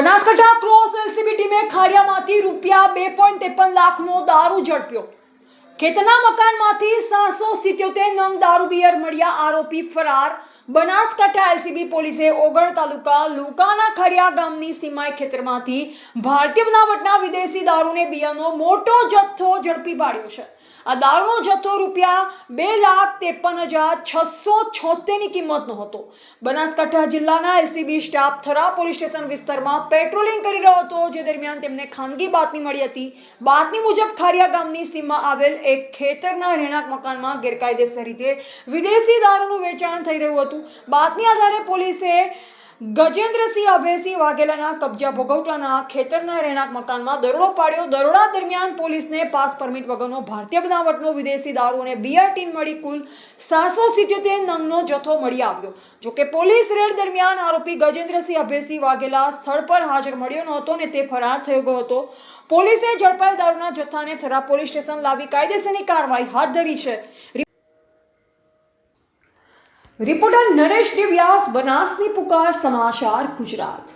Banaskantha cross LCB ટીમે ખાડિયામાંથી ₹2.53 લાખનો દારૂ ઝડપ્યો। ખેતના મકાનમાંથી 777 નંગ દારૂ બિયર મળ્યા, આરોપી ફરાર। બનાસકાંઠા એલસીબી પોલીસે ઓગળ તાલુકા લુકાના ખાડિયા ગામની સીમાઈ ખેતરમાંથી ભારતીય બનાવટના વિદેશી દારૂને બિયરનો મોટો જથ્થો ઝડપી પાડ્યો છે। આ દારૂનો જથ્થો ₹2,53,676 ની કિંમતનો હતો। બનાસકાંઠા જિલ્લાના LCB staff Thara police station વિસ્તારમાં પેટ્રોલિંગ કરી રહ્યો હતો, જે દરમિયાન તેમને ખાનગી બાતમી મળી હતી। બાતમી મુજબ ખાડિયા ગામની સીમમાં આવેલ એક ખેતરના રહેણાંક મકાનમાં ગેરકાયદેસર રીતે વિદેશી દારૂનું વેચાણ થઈ રહ્યું હતું। બાતમી આધારે પોલીસે ગજેન્દ્રસિંહ અભયસિંહ વાઘેલાના કબજા ભોગવટાના ખેતરના રહેણાંક મકાનમાં દરોડો પાડ્યો। દરોડા દરમિયાન પોલીસને પાસ પરમિટ વગરનો ભારતીય બનાવટનો વિદેશી દારૂ અને બિયર ટીન મળી કુલ 777 નંગનો જથ્થો મળી આવ્યો। જોકે પોલીસ રેડ દરમિયાન આરોપી ગજેન્દ્રસિંહ અભયસિંહ વાઘેલા સ્થળ પર હાજર મળ્યો નહોતો અને તે ફરાર થઈ ગયો હતો। પોલીસે ઝડપાયેલ દારૂના જથ્થાને થરા પોલીસ સ્ટેશન લાવી કાયદેસરની કાર્યવાહી હાથ ધરી છે। રિપોર્ટર નરેશ ડી વ્યાસ, બનાસની પુકાર, સમાચાર ગુજરાત।